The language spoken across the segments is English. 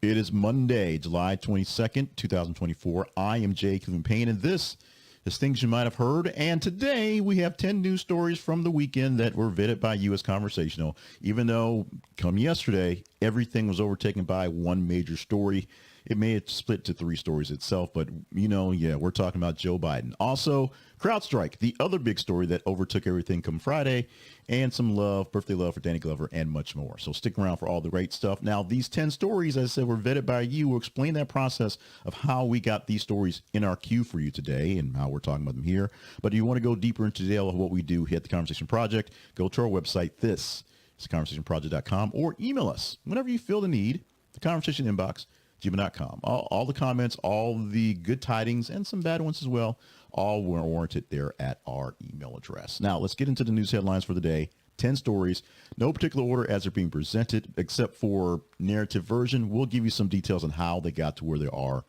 It is Monday, July 22nd, 2024. I am Jay Cleveland Payne, and this is Things You Might Have Heard. And today we have 10 news stories from the weekend that were vetted by you as conversational, even though come yesterday, everything was overtaken by one major story. It may have split to three stories itself, but we're talking about Joe Biden. Also, CrowdStrike, the other big story that overtook everything come Friday, and some birthday love for Danny Glover, and much more. So stick around for all the great stuff. Now, these 10 stories, as I said, were vetted by you. We'll explain that process of how we got these stories in our queue for you today and how we're talking about them here. But if you want to go deeper into detail of what we do here at The Conversation Project, go to our website. This is conversationproject.com, or email us whenever you feel the need, the conversation inbox, gmail.com. All the comments, all the good tidings, and some bad ones as well, all were warranted there at our email address. Now, let's get into the news headlines for the day. 10 stories, no particular order as they're being presented, except for narrative version. We'll give you some details on how they got to where they are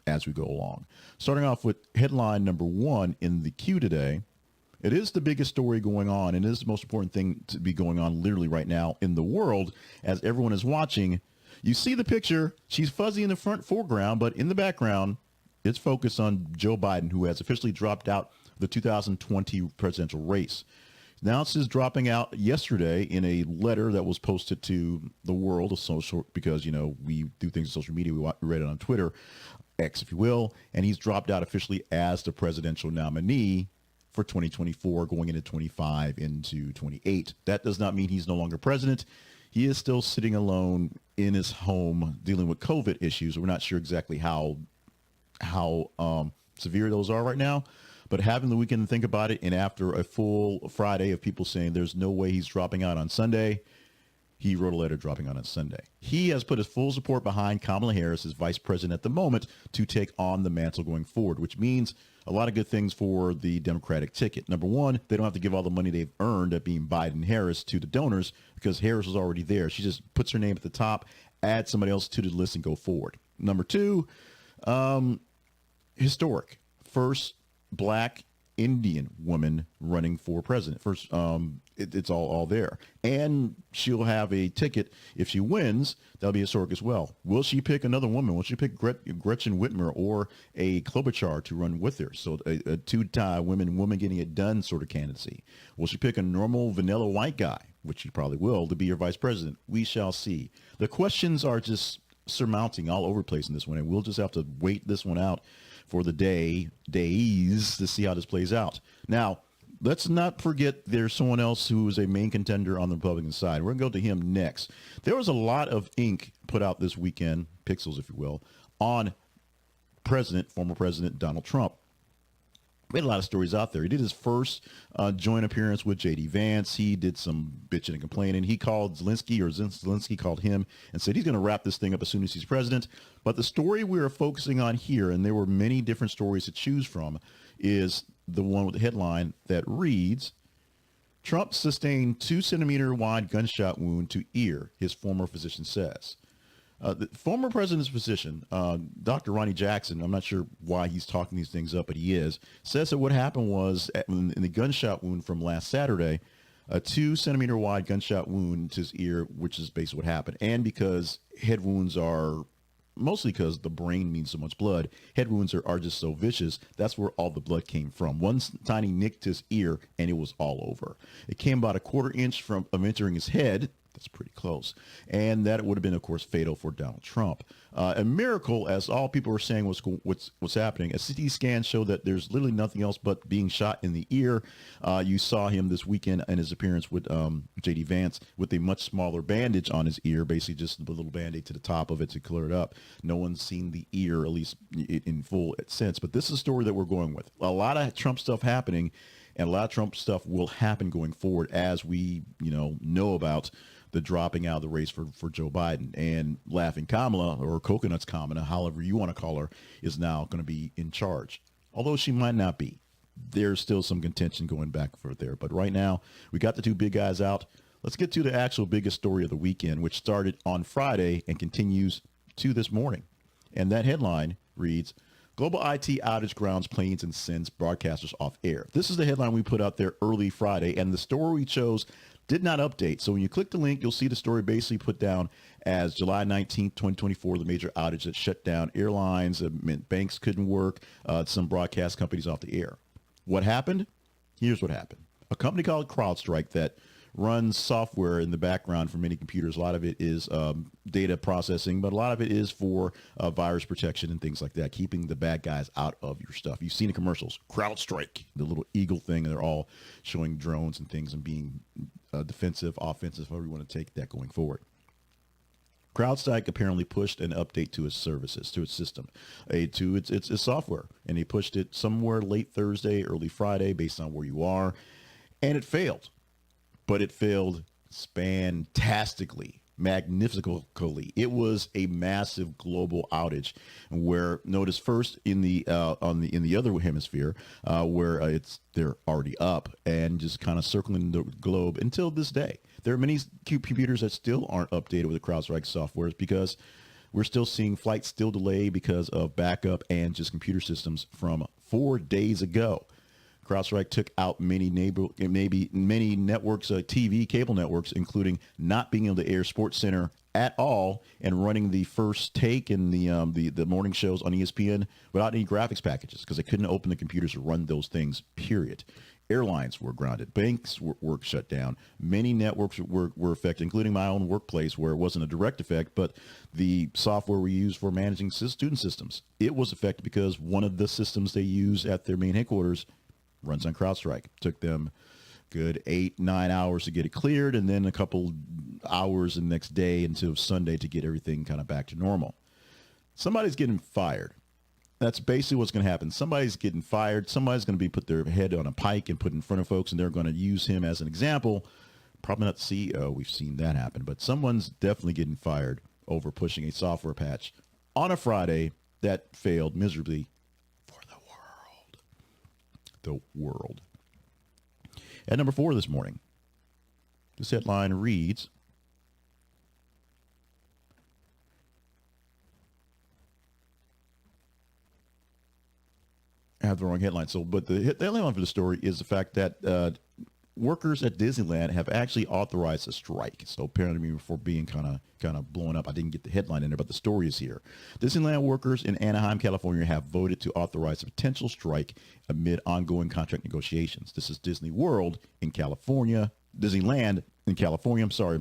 as we go along. Starting off with headline number one in the queue today. It is the biggest story going on, and it is the most important thing to be going on literally right now in the world as everyone is watching. You see the picture. She's fuzzy in the front foreground, but in the background, it's focused on Joe Biden, who has officially dropped out the 2020 presidential race. Announced his dropping out yesterday in a letter that was posted to the world of social, because, we do things on social media. We read it on Twitter, X, if you will, and he's dropped out officially as the presidential nominee for 2024, going into 25, into 28. That does not mean he's no longer president. He is still sitting alone in his home dealing with COVID issues. We're not sure exactly how severe those are right now, but having the weekend to think about it, and after a full Friday of people saying there's no way he's dropping out on Sunday, he wrote a letter dropping out on Sunday. He has put his full support behind Kamala Harris, his vice president at the moment, to take on the mantle going forward, which means a lot of good things for the Democratic ticket. Number one, they don't have to give all the money they've earned at being Biden-Harris to the donors, because Harris was already there. She just puts her name at the top, adds somebody else to the list, and go forward. Number two, historic. First black Indian woman running for president. First, it's all there. And she'll have a ticket. If she wins, that'll be historic as well. Will she pick another woman? Will she pick Gretchen Whitmer or a Klobuchar to run with her? So a two-tie woman getting it done sort of candidacy. Will she pick a normal vanilla white guy, which she probably will, to be her vice president? We shall see. The questions are just surmounting all over the place in this one, and we'll just have to wait this one out for the days to see how this plays out. Now, let's not forget there's someone else who is a main contender on the Republican side. We're going to go to him next. There was a lot of ink put out this weekend, pixels, if you will, on former President Donald Trump. We had a lot of stories out there. He did his first joint appearance with J.D. Vance. He did some bitching and complaining. He called Zelensky called him and said he's going to wrap this thing up as soon as he's president. But the story we are focusing on here, and there were many different stories to choose from, is the one with the headline that reads, Trump sustained 2-centimeter wide gunshot wound to ear, his former physician says. The former president's physician, Dr. Ronnie Jackson, I'm not sure why he's talking these things up, but he is, says that what happened was in the gunshot wound from last Saturday, a 2-centimeter wide gunshot wound to his ear, which is basically what happened. And because head wounds are mostly because the brain needs so much blood, head wounds are just so vicious. That's where all the blood came from. One tiny nick to his ear, and it was all over. It came about a quarter inch of entering his head. That's pretty close. And that would have been, of course, fatal for Donald Trump. A miracle, as all people are saying what's happening. A CT scan showed that there's literally nothing else but being shot in the ear. You saw him this weekend in his appearance with J.D. Vance with a much smaller bandage on his ear, basically just a little Band-Aid to the top of it to clear it up. No one's seen the ear, at least in full sense. But this is a story that we're going with. A lot of Trump stuff happening, and a lot of Trump stuff will happen going forward as we, know about the dropping out of the race for Joe Biden. And Laughing Kamala, or Coconuts Kamala, however you want to call her, is now going to be in charge. Although she might not be. There's still some contention going back and forth there. But right now, we got the two big guys out. Let's get to the actual biggest story of the weekend, which started on Friday and continues to this morning. And that headline reads, Global IT outage grounds planes and sends broadcasters off air. This is the headline we put out there early Friday, and the story we chose did not update. So when you click the link, you'll see the story basically put down as July 19th, 2024, the major outage that shut down airlines, meant banks couldn't work, some broadcast companies off the air. What happened? Here's what happened. A company called CrowdStrike that runs software in the background for many computers. A lot of it is data processing, but a lot of it is for virus protection and things like that, keeping the bad guys out of your stuff. You've seen the commercials, CrowdStrike, the little eagle thing, and they're all showing drones and things and being defensive, offensive, however you want to take that going forward. CrowdStrike apparently pushed an update to its services, to its system, to its software, and they pushed it somewhere late Thursday, early Friday, based on where you are, and it failed. But it failed fantastically, magnificently. It was a massive global outage, where notice first in the in the other hemisphere, where they're already up and just kind of circling the globe until this day. There are many computers that still aren't updated with the CrowdStrike software because we're still seeing flights still delayed because of backup and just computer systems from 4 days ago. CrowdStrike took out many networks, TV cable networks, including not being able to air Sports Center at all and running the First Take and the morning shows on ESPN without any graphics packages because they couldn't open the computers to run those things, period. Airlines were grounded. Banks were shut down. Many networks were affected, including my own workplace, where it wasn't a direct effect, but the software we use for managing student systems, it was affected because one of the systems they use at their main headquarters runs on CrowdStrike. Took them good 8-9 hours to get it cleared, and then a couple hours the next day until Sunday to get everything kind of back to normal. Somebody's getting fired. That's basically what's going to happen. Somebody's getting fired. Somebody's going to be put their head on a pike and put in front of folks, and they're going to use him as an example. Probably not the CEO. We've seen that happen, but someone's definitely getting fired over pushing a software patch on a Friday that failed miserably for the world. At number 4 this morning, this headline reads, I have the wrong headline. But the headline for the story is the fact that workers at Disneyland have actually authorized a strike. So apparently, before being kind of blown up, I didn't get the headline in there, but the story is here. Disneyland workers in Anaheim, California, have voted to authorize a potential strike amid ongoing contract negotiations. This is Disney World in California, Disneyland in California. I'm sorry,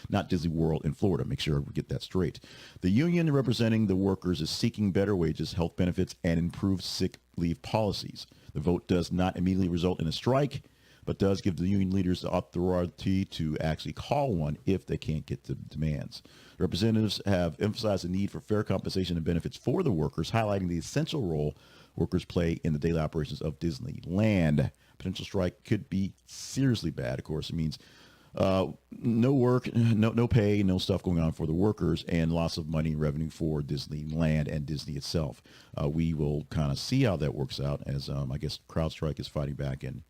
not Disney World in Florida. Make sure we get that straight. The union representing the workers is seeking better wages, health benefits, and improved sick leave policies. The vote does not immediately result in a strike, but does give the union leaders the authority to actually call one if they can't get the demands. Representatives have emphasized the need for fair compensation and benefits for the workers, highlighting the essential role workers play in the daily operations of Disneyland. Potential strike could be seriously bad. Of course, it means no work, no pay, no stuff going on for the workers, and loss of money and revenue for Disneyland and Disney itself. We will kind of see how that works out as I guess CrowdStrike is fighting back and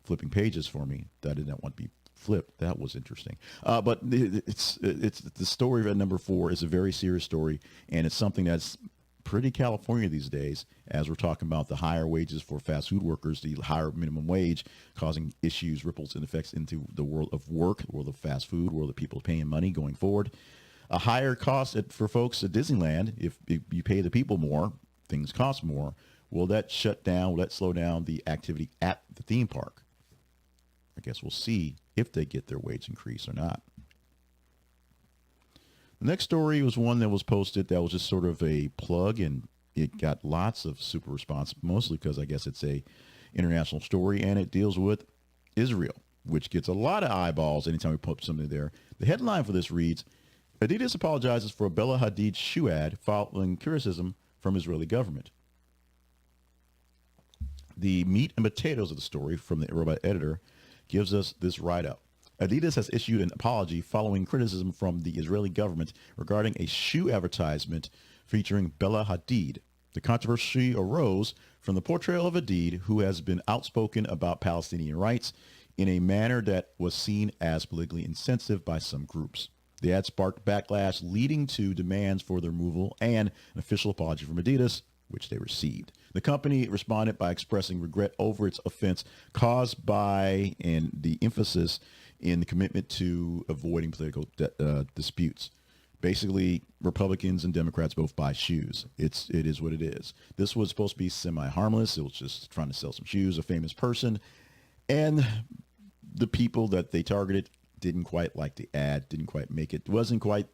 flipping pages for me that I did not want to be flipped. That was interesting. But it's the story at number 4 is a very serious story, and it's something that's pretty California these days, as we're talking about the higher wages for fast food workers, the higher minimum wage causing issues, ripples, and effects into the world of work, the world of fast food, world of people paying money going forward. A higher cost for folks at Disneyland. If you pay the people more, things cost more. Will that shut down? Will that slow down the activity at the theme park? I guess we'll see if they get their wage increase or not. The next story was one that was posted that was just sort of a plug, and it got lots of super response, mostly because I guess it's a international story, and it deals with Israel, which gets a lot of eyeballs anytime we put something there. The headline for this reads, Adidas apologizes for a Bella Hadid shoe ad following criticism from Israeli government. The meat and potatoes of the story from the robot editor gives us this write-up. Adidas has issued an apology following criticism from the Israeli government regarding a shoe advertisement featuring Bella Hadid. The controversy arose from the portrayal of Hadid, who has been outspoken about Palestinian rights in a manner that was seen as politically insensitive by some groups. The ad sparked backlash, leading to demands for the removal and an official apology from Adidas, which they received. The company responded by expressing regret over its offense caused by, and the emphasis in the commitment to avoiding political disputes. Basically, Republicans and Democrats both buy shoes. It is what it is. This was supposed to be semi-harmless. It was just trying to sell some shoes, a famous person. And the people that they targeted didn't quite like the ad, didn't quite make it. Wasn't quite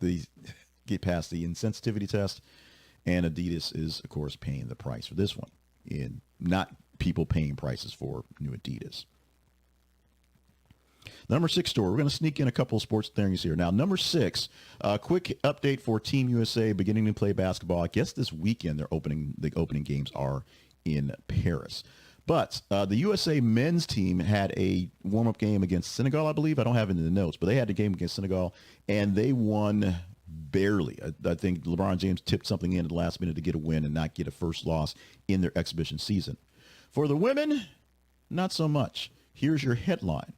get past the insensitivity test. And Adidas is, of course, paying the price for this one. In not people paying prices for new Adidas. Number 6 story. We're going to sneak in a couple of sports things here. Now, number 6, quick update for Team USA beginning to play basketball. I guess this weekend the opening games are in Paris. But the USA men's team had a warm-up game against Senegal, I believe. I don't have it in the notes, but they had a game against Senegal, and they won barely. I think LeBron James tipped something in at the last minute to get a win and not get a first loss in their exhibition season. For the women, not so much. Here's your headline.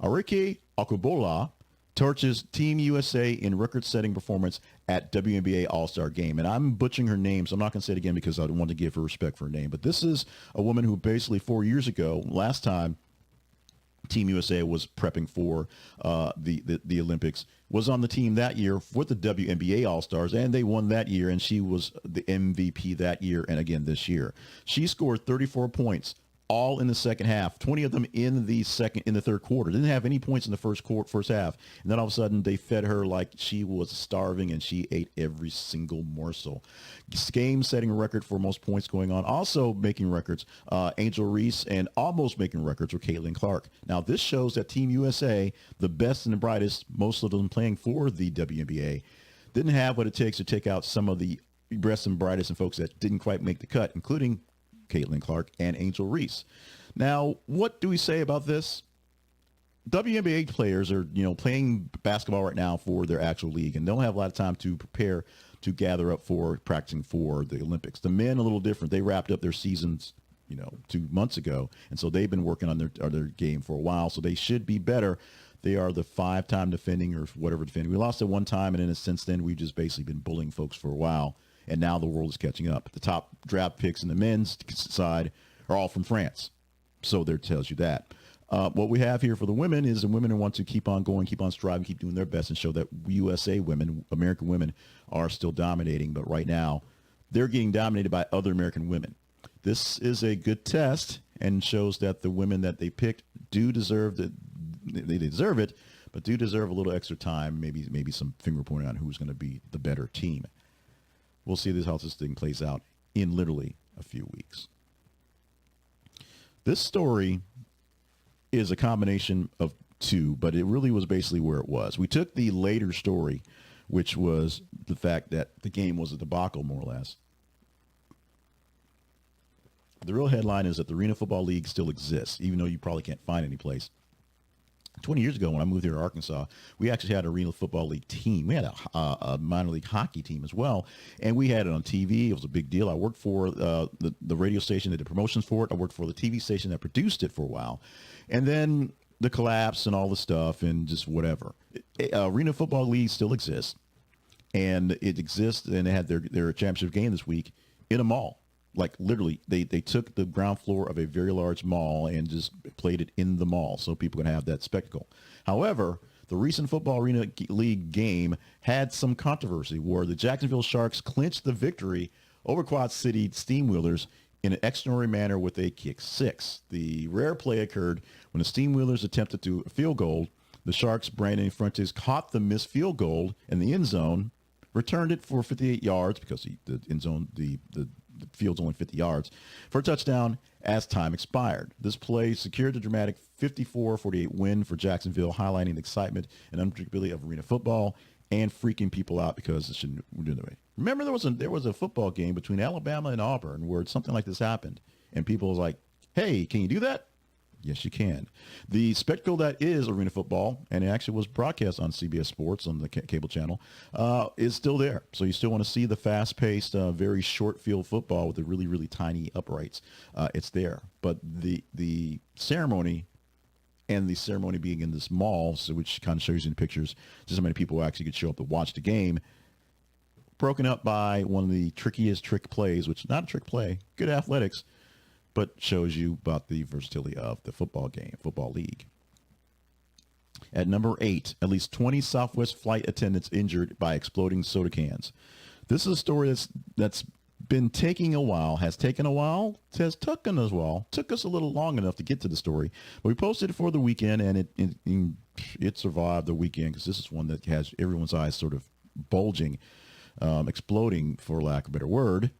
Arike Ogunbowale torches Team USA in record-setting performance at WNBA All-Star Game. And I'm butchering her name, so I'm not going to say it again because I want to give her respect for her name. But this is a woman who basically 4 years ago, last time Team USA was prepping for the Olympics, was on the team that year with the WNBA All-Stars, and they won that year, and she was the MVP that year and again this year. She scored 34 points, all in the second half, 20 of them in the third quarter. Didn't have any points in the first half. And then all of a sudden they fed her like she was starving, and she ate every single morsel. Game setting a record for most points going on. Also making records, Angel Reese, and almost making records were Caitlin Clark. Now this shows that Team USA, the best and the brightest, most of them playing for the WNBA, didn't have what it takes to take out some of the best and brightest and folks that didn't quite make the cut, including Caitlin Clark and Angel Reese. Now, what do we say about this? WNBA players are, playing basketball right now for their actual league and don't have a lot of time to prepare to gather up for practicing for the Olympics. The men, a little different. They wrapped up their seasons, 2 months ago, and so they've been working on their game for a while, so they should be better. They are the 5-time defending or whatever defending. We lost at one time, and then since then, we've just basically been bullying folks for a while. And now the world is catching up. The top draft picks in the men's side are all from France. So there tells you that. What we have here for the women is the women who want to keep on going, keep on striving, keep doing their best, and show that USA women, American women, are still dominating. But right now, they're getting dominated by other American women. This is a good test and shows that the women that they picked do deserve they deserve it, but do deserve a little extra time, maybe some finger pointing on who's going to be the better team. We'll see how this thing plays out in literally a few weeks. This story is a combination of two, but it really was basically where it was. We took the later story, which was the fact that the game was a debacle, more or less. The real headline is that the Arena Football League still exists, even though you probably can't find any place. 20 years ago when I moved here to Arkansas, we actually had an Arena Football League team. We had a minor league hockey team as well, and we had it on TV. It was a big deal. I worked for the radio station that did promotions for it. I worked for the TV station that produced it for a while. And then the collapse and all the stuff and just whatever. Arena Football League still exists, and it exists, and they had their championship game this week in a mall. Like literally, they took the ground floor of a very large mall and just played it in the mall so people can have that spectacle. However, the recent Football Arena League game had some controversy where the Jacksonville Sharks clinched the victory over Quad City Steamwheelers in an extraordinary manner with a kick six. The rare play occurred when the Steamwheelers attempted to field goal. The Sharks' Brandon Fuentes caught the missed field goal in the end zone, returned it for 58 yards because the end zone, the field's only 50 yards, for a touchdown as time expired. This play secured the dramatic 54-48 win for Jacksonville, highlighting the excitement and unpredictability of arena football and freaking people out because it shouldn't do that way. Remember, there was a football game between Alabama and Auburn where something like this happened, and people was like, hey, can you do that? Yes, you can. The spectacle that is arena football, and it actually was broadcast on CBS Sports on the cable channel, is still there. So you still want to see the fast-paced, very short field football with the really, really tiny uprights. It's there. But the ceremony, and the ceremony being in this mall, so which kind of shows you in the pictures just how many people actually could show up to watch the game, broken up by one of the trickiest trick plays, which not a trick play, good athletics, but shows you about the versatility of the football game, football league. At number 8, at least 20 Southwest flight attendants injured by exploding soda cans. This is a story that's been taking a while, has taken a while, has taken us a while, took us a little long enough to get to the story. But we posted it for the weekend, and it survived the weekend because this is one that has everyone's eyes sort of bulging, exploding, for lack of a better word.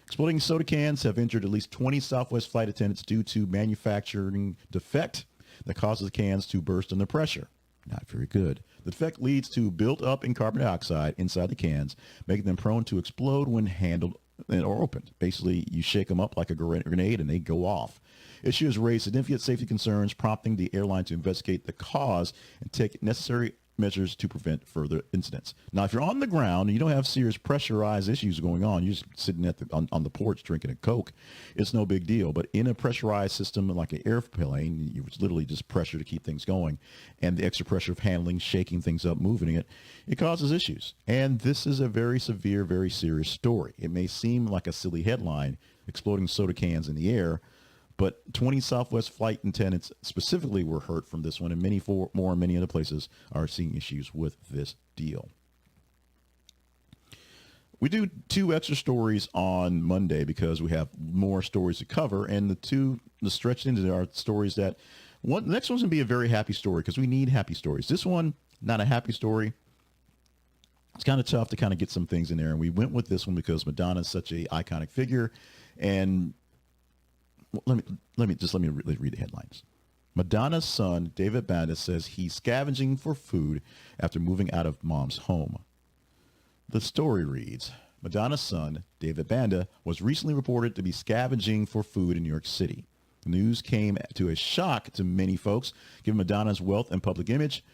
Exploding soda cans have injured at least 20 Southwest flight attendants due to manufacturing defect that causes the cans to burst under pressure. Not very good. The defect leads to build-up in carbon dioxide inside the cans, making them prone to explode when handled or opened. Basically, you shake them up like a grenade and they go off. Issue has raised significant safety concerns, prompting the airline to investigate the cause and take necessary measures to prevent further incidents. Now, if you're on the ground and you don't have serious pressurized issues going on, you're just sitting on the porch drinking a Coke, it's no big deal. But in a pressurized system like an airplane, it's literally just pressure to keep things going, and the extra pressure of handling, shaking things up, moving it, it causes issues. And this is a very severe, very serious story. It may seem like a silly headline, exploding soda cans in the air, but 20 Southwest flight attendants specifically were hurt from this one, and many other places are seeing issues with this deal. We do 2 extra stories on Monday because we have more stories to cover, and the stretched into there are stories that the next one's going to be a very happy story because we need happy stories. This one, not a happy story. It's kind of tough to kind of get some things in there, and we went with this one because Madonna is such an iconic figure, and let me read the headlines. Madonna's son, David Banda, says he's scavenging for food after moving out of mom's home. The story reads, Madonna's son, David Banda, was recently reported to be scavenging for food in New York City. The news came to a shock to many folks, given Madonna's wealth and public image.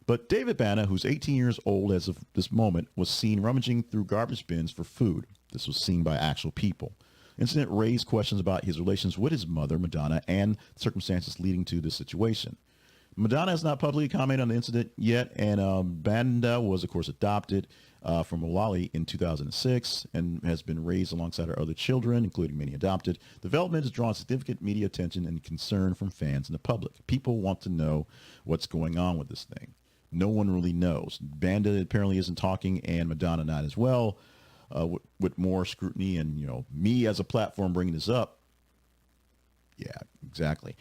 But David Banda, who's 18 years old as of this moment, was seen rummaging through garbage bins for food. This was seen by actual people. Incident raised questions about his relations with his mother, Madonna, and circumstances leading to this situation. Madonna has not publicly commented on the incident yet, and Banda was, of course, adopted from Ogunbowale in 2006 and has been raised alongside her other children, including many adopted. The development has drawn significant media attention and concern from fans and the public. People want to know what's going on with this thing. No one really knows. Banda apparently isn't talking, and Madonna not as well. With more scrutiny and, me as a platform bringing this up. Yeah, exactly.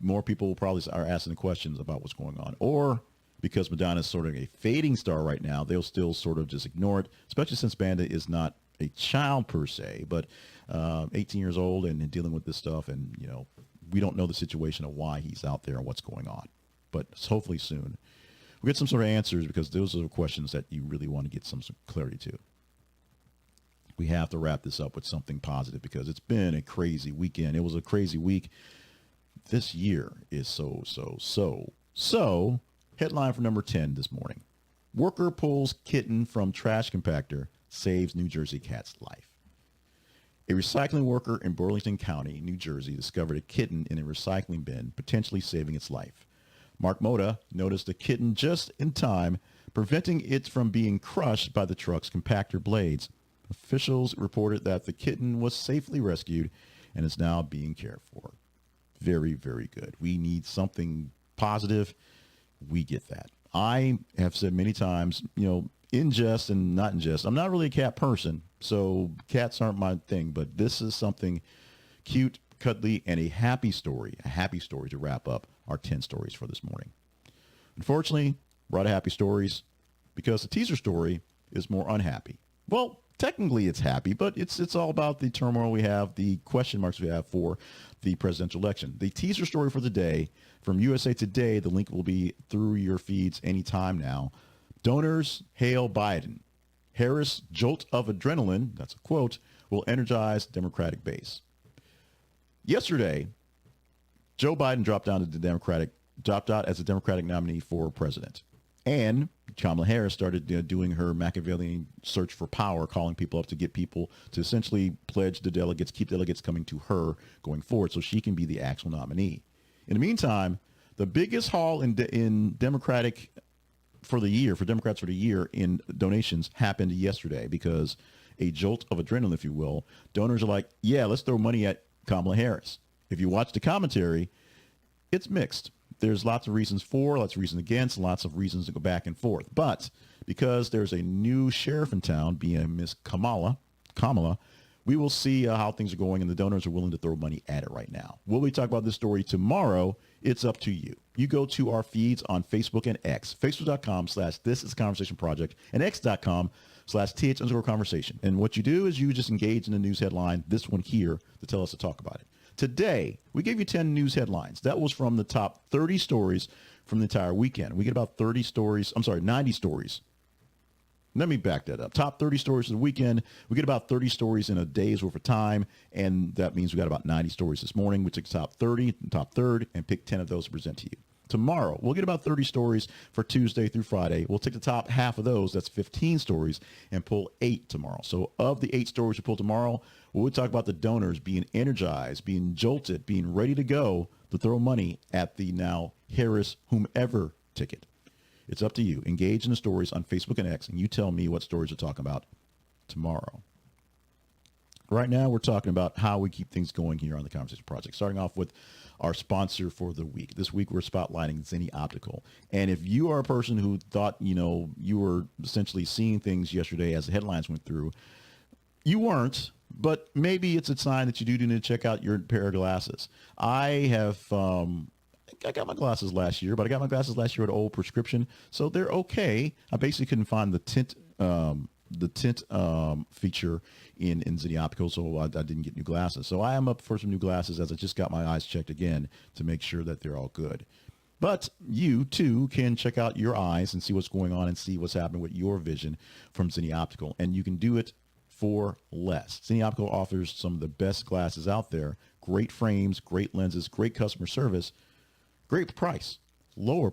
More people probably are asking questions about what's going on. Or because Madonna is sort of a fading star right now, they'll still sort of just ignore it, especially since Banda is not a child per se, but 18 years old and dealing with this stuff. And, we don't know the situation of why he's out there and what's going on. But hopefully soon we'll get some sort of answers, because those are the questions that you really want to get some clarity to. We have to wrap this up with something positive because it's been a crazy weekend. It was a crazy week. This year is so. Headline for number 10 this morning. Worker pulls kitten from trash compactor, saves New Jersey cat's life. A recycling worker in Burlington County, New Jersey, discovered a kitten in a recycling bin, potentially saving its life. Mark Moda noticed the kitten just in time, preventing it from being crushed by the truck's compactor blades. Officials reported that the kitten was safely rescued and is now being cared for. Very, very good. We need something positive. We get that. I have said many times, in jest and not in jest, I'm not really a cat person, so cats aren't my thing, but this is something cute, cuddly, and a happy story to wrap up our 10 stories for this morning. Unfortunately, we're out of happy stories because the teaser story is more unhappy. Well, technically it's happy, but it's all about the turmoil we have, the question marks we have for the presidential election. The teaser story for the day from USA Today, the link will be through your feeds anytime now. Donors hail Biden. Harris jolt of adrenaline, that's a quote, will energize Democratic base. Yesterday, Joe Biden dropped out as a Democratic nominee for president. And Kamala Harris started doing her Machiavellian search for power, calling people up to get people to essentially pledge the delegates, keep delegates coming to her going forward so she can be the actual nominee. In the meantime, the biggest haul in Democratic for Democrats for the year in donations happened yesterday because a jolt of adrenaline, if you will. Donors are like, yeah, let's throw money at Kamala Harris. If you watch the commentary, it's mixed. there's lots of reasons for, lots of reasons against, lots of reasons to go back and forth. But because there's a new sheriff in town, being Miss Kamala, we will see how things are going, and the donors are willing to throw money at it right now. Will we talk about this story tomorrow? It's up to you. You go to our feeds on Facebook and X, facebook.com/thisisconversationproject and x.com/th_conversation. And what you do is you just engage in the news headline, this one here, to tell us to talk about it. Today, we gave you 10 news headlines. That was from the top 30 stories from the entire weekend. We get about 90 stories. Let me back that up. Top 30 stories of the weekend. We get about 30 stories in a day's worth of time, and that means we got about 90 stories this morning. We took the top 30, top third, and picked 10 of those to present to you. Tomorrow, we'll get about 30 stories for Tuesday through Friday. We'll take the top half of those, that's 15 stories, and pull 8 tomorrow. So of the 8 stories we pull tomorrow, we'll talk about the donors being energized, being jolted, being ready to go to throw money at the now Harris whomever ticket. It's up to you. Engage in the stories on Facebook and X, and you tell me what stories we're talking about tomorrow. Right now, we're talking about how we keep things going here on the Conversation Project, starting off with our sponsor for the week. This week, we're spotlighting Zenni Optical. And if you are a person who thought, you were essentially seeing things yesterday as the headlines went through, you weren't, but maybe it's a sign that you do need to check out your pair of glasses. I got my glasses last year, but I got my glasses last year at an old prescription, so they're okay. I basically couldn't find the tint feature in Zenni Optical, so I didn't get new glasses. So I am up for some new glasses, as I just got my eyes checked again to make sure that they're all good. But you too can check out your eyes and see what's going on and see what's happening with your vision from Zenni Optical, and you can do it for less. Zenni Optical offers some of the best glasses out there. Great frames, great lenses, great customer service. Great price, lower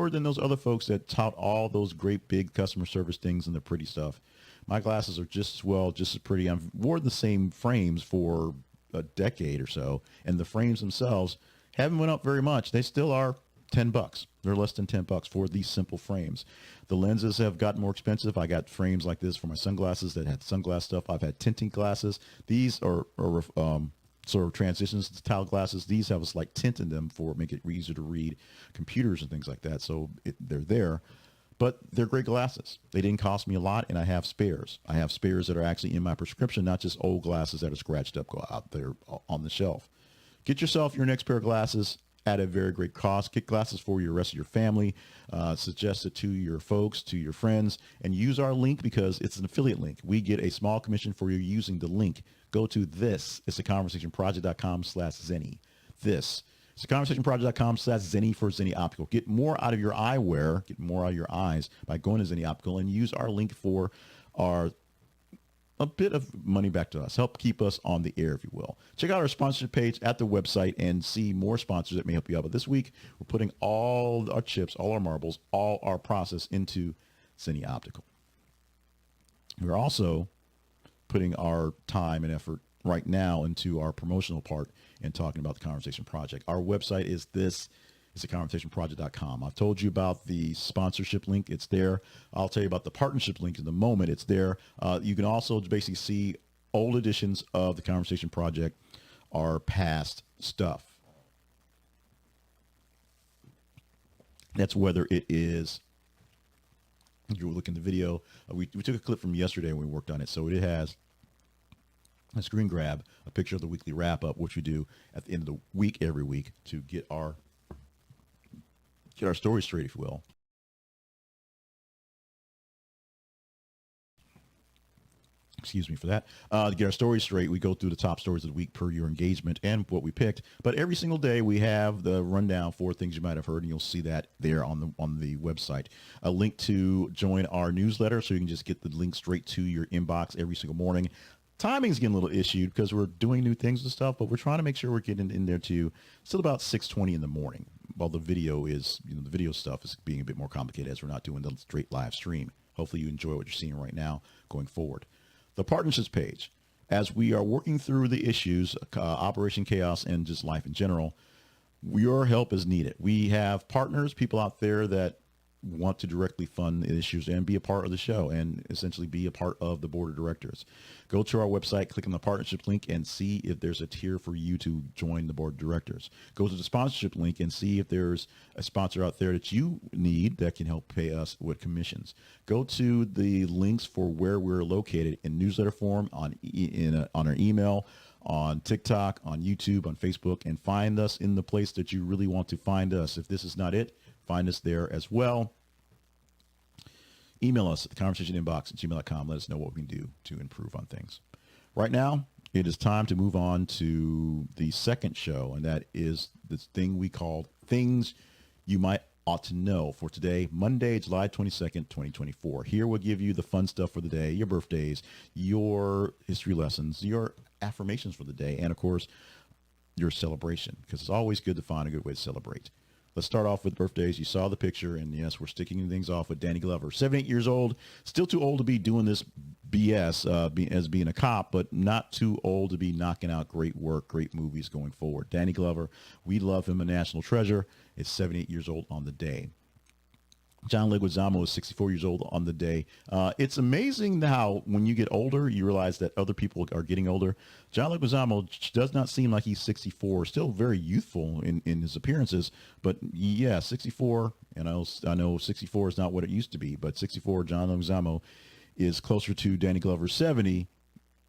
than those other folks that tout all those great big customer service things and the pretty stuff. My glasses are just as pretty. I've worn the same frames for a decade or so, and the frames themselves haven't went up very much. They still are $10. They're less than $10 for these simple frames. The lenses have gotten more expensive. I got frames like this for my sunglasses that had sunglass stuff. I've had tinting glasses. These are sort of transitions to tile glasses. These have a slight tint in them for make it easier to read computers and things like that. So they're there, but they're great glasses. They didn't cost me a lot, and I have spares. I have spares that are actually in my prescription, not just old glasses that are scratched up out there on the shelf. Get yourself your next pair of glasses at a very great cost. Get glasses for your rest of your family. Suggest it to your folks, to your friends, and use our link because it's an affiliate link. We get a small commission for you using the link. Go to this. It's theconversationproject.com/Zenni. This. It's theconversationproject.com/Zenni for Zenni Optical. Get more out of your eyewear, get more out of your eyes by going to Zenni Optical, and use our link for a bit of money back to us. Help keep us on the air, if you will. Check out our sponsorship page at the website and see more sponsors that may help you out. But this week, we're putting all our chips, all our marbles, all our process into Zenni Optical. We're also putting our time and effort right now into our promotional part and talking about the Conversation Project. Our website is this. It's theconversationproject.com. I've told you about the sponsorship link. It's there. I'll tell you about the partnership link in the moment. It's there. You can also basically see old editions of the Conversation Project, our past stuff. That's whether it is, you were looking at the video. We took a clip from yesterday when we worked on it. So it has a screen grab, a picture of the weekly wrap up, which we do at the end of the week every week to get our story straight, if you will. Excuse me for that. To get our story straight, we go through the top stories of the week per your engagement and what we picked. But every single day we have the rundown for things you might have heard, and you'll see that there on the website. A link to join our newsletter, so you can just get the link straight to your inbox every single morning. Timing's getting a little issued because we're doing new things and stuff, but we're trying to make sure we're getting in there too. Still about 6:20 in the morning. While the video is, the video stuff is being a bit more complicated as we're not doing the straight live stream. Hopefully you enjoy what you're seeing right now going forward. The partnerships page, as we are working through the issues, Operation Chaos and just life in general, your help is needed. We have partners, people out there that want to directly fund the issues and be a part of the show and essentially be a part of the board of directors, go to our website, click on the partnership link, and see if there's a tier for you to join the board of directors. Go to the sponsorship link and see if there's a sponsor out there that you need that can help pay us with commissions. Go to the links for where we're located in newsletter form, on our email, on TikTok, on YouTube, on Facebook, and find us in the place that you really want to find us. If this is not it, find us there as well. Email us at the conversation inbox at gmail.com. Let us know what we can do to improve on things. Right now, it is time to move on to the second show, and that is this thing we call Things You Might Ought to Know for today, Monday, July 22nd, 2024. Here we'll give you the fun stuff for the day, your birthdays, your history lessons, your affirmations for the day, and of course, your celebration, because it's always good to find a good way to celebrate. Let's start off with birthdays. You saw the picture, and yes, we're sticking things off with Danny Glover. 78 years old, still too old to be doing this BS as being a cop, but not too old to be knocking out great work, great movies going forward. Danny Glover, we love him, a national treasure, is 78 years old on the day. John Leguizamo is 64 years old on the day. It's amazing how when you get older, you realize that other people are getting older. John Leguizamo does not seem like he's 64, still very youthful in his appearances. But yeah, 64, and I know 64 is not what it used to be, but 64, John Leguizamo is closer to Danny Glover's 70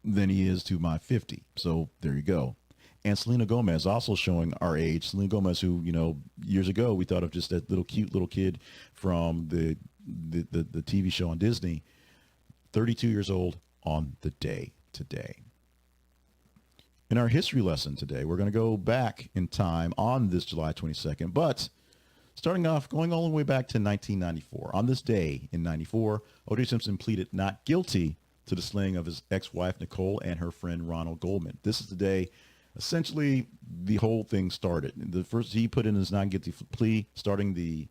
than he is to my 50. So there you go. And Selena Gomez also showing our age. Selena Gomez, who, years ago we thought of just that cute little kid from the TV show on Disney, 32 years old on the day today. In our history lesson today, we're going to go back in time on this July 22nd, but starting off, going all the way back to 1994. On this day in 94, O.J. Simpson pleaded not guilty to the slaying of his ex-wife, Nicole, and her friend, Ronald Goldman. This is the day essentially the whole thing started. The first, he put in his not guilty plea, starting the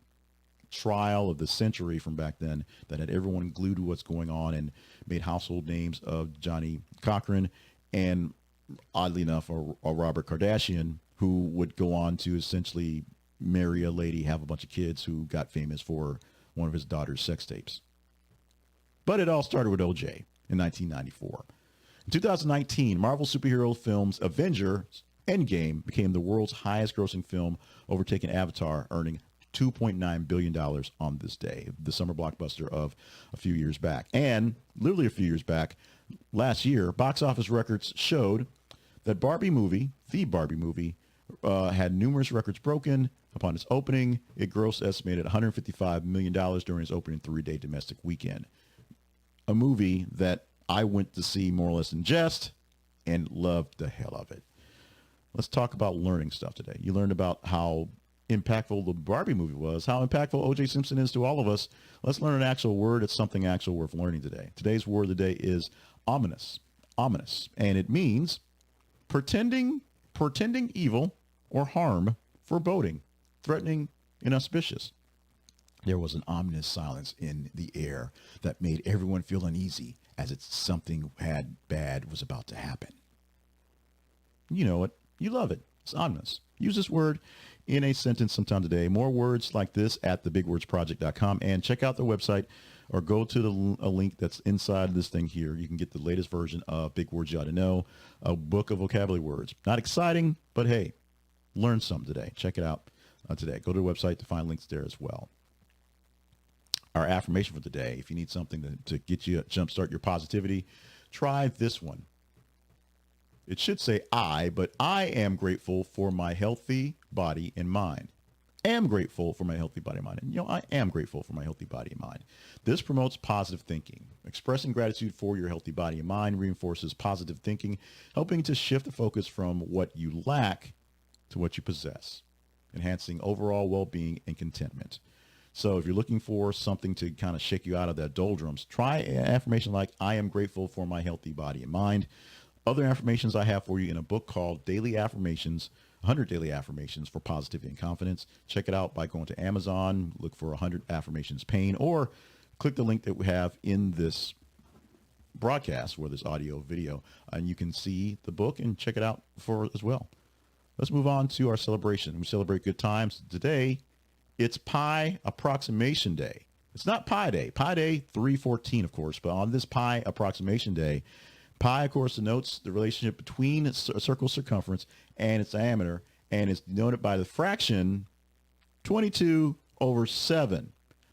trial of the century from back then that had everyone glued to what's going on and made household names of Johnny Cochran and, oddly enough, a Robert Kardashian, who would go on to essentially marry a lady, have a bunch of kids, who got famous for one of his daughter's sex tapes. But it all started with OJ in 1994. In 2019, Marvel superhero film's Avengers Endgame became the world's highest grossing film, overtaking Avatar, earning $2.9 billion on this day, the summer blockbuster of a few years back. And literally a few years back, last year, box office records showed that the Barbie movie, had numerous records broken. Upon its opening, it grossed estimated $155 million during its opening 3-day domestic weekend. A movie that I went to see more or less in jest and loved the hell of it. Let's talk about learning stuff today. You learned about how impactful the Barbie movie was, how impactful O.J. Simpson is to all of us. Let's learn an actual word. It's something actual worth learning today. Today's word of the day is ominous. Ominous. And it means portending evil or harm, foreboding, threatening, and auspicious. There was an ominous silence in the air that made everyone feel uneasy, as if something bad was about to happen. You know it. You love it. It's ominous. Use this word in a sentence sometime today. More words like this at thebigwordsproject.com, and check out their website or go to a link that's inside this thing here. You can get the latest version of Big Words You Ought to Know, a book of vocabulary words. Not exciting, but hey, learn some today. Check it out today. Go to the website to find links there as well. Our affirmation for the day, if you need something to get you jumpstart your positivity, try this one. It should say I, but I am grateful for my healthy body and mind. Am grateful for my healthy body and mind. And, I am grateful for my healthy body and mind. This promotes positive thinking. Expressing gratitude for your healthy body and mind reinforces positive thinking, helping to shift the focus from what you lack to what you possess, enhancing overall well-being and contentment. So if you're looking for something to kind of shake you out of that doldrums, try an affirmation like, I am grateful for my healthy body and mind. Other affirmations I have for you in a book called Daily Affirmations, 100 Daily Affirmations for Positivity and Confidence. Check it out by going to Amazon, look for 100 Affirmations Pain, or click the link that we have in this broadcast where there's audio, video, and you can see the book and check it out as well. Let's move on to our celebration. We celebrate good times. Today It's Pi Approximation Day. It's not Pi Day. Pi Day 314, of course, but on this Pi Approximation Day, pi, of course, denotes the relationship between a circle's circumference and its diameter, and it's denoted by the fraction 22 over 7,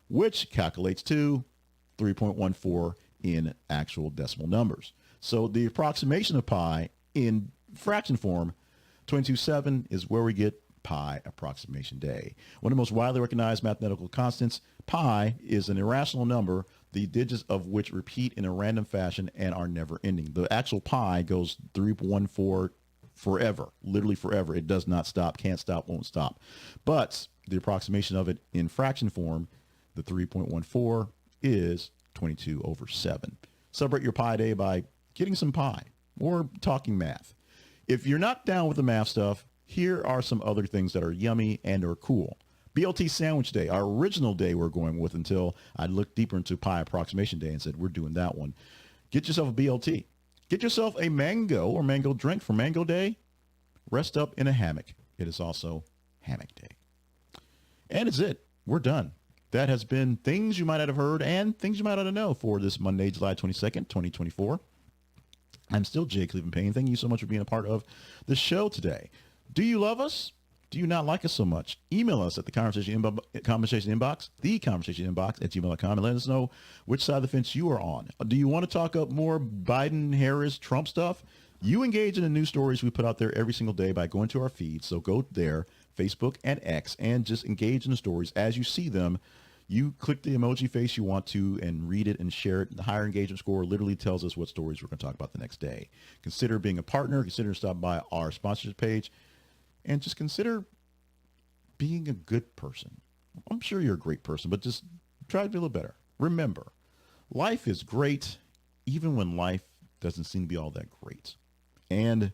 which calculates to 3.14 in actual decimal numbers. So the approximation of pi in fraction form, 22.7, is where we get Pi Approximation Day. One of the most widely recognized mathematical constants, pi is an irrational number, the digits of which repeat in a random fashion and are never ending. The actual pi goes 3.14 forever, literally forever. It does not stop, can't stop, won't stop. But the approximation of it in fraction form, the 3.14, is 22 over 7. Celebrate your Pi Day by getting some pie or talking math. If you're not down with the math stuff, here are some other things that are yummy and are cool. BLT Sandwich Day, our original day we're going with until I looked deeper into Pi Approximation Day and said, we're doing that one. Get yourself a BLT. Get yourself a mango or mango drink for Mango Day. Rest up in a hammock. It is also Hammock Day. And it's it. We're done. That has been things you might not have heard and things you might not know for this Monday, July 22nd, 2024. I'm still Jay Cleveland Payne. Thank you so much for being a part of the show today. Do you love us? Do you not like us so much? Email us at the conversation inbox at gmail.com, and let us know which side of the fence you are on. Do you want to talk up more Biden, Harris, Trump stuff? You engage in the news stories we put out there every single day by going to our feed. So go there, Facebook and X, and just engage in the stories as you see them. You click the emoji face you want to and read it and share it. The higher engagement score literally tells us what stories we're going to talk about the next day. Consider being a partner. Consider stopping by our sponsorship page. And just consider being a good person. I'm sure you're a great person, but just try to be a little better. Remember, life is great even when life doesn't seem to be all that great. And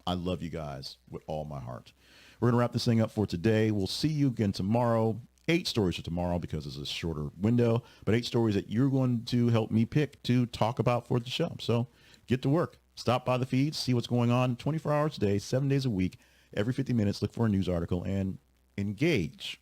I love you guys with all my heart. We're going to wrap this thing up for today. We'll see you again tomorrow. 8 stories for tomorrow because it's a shorter window, but 8 stories that you're going to help me pick to talk about for the show. So get to work. Stop by the feeds, see what's going on 24 hours a day, 7 days a week. Every 50 minutes, look for a news article and engage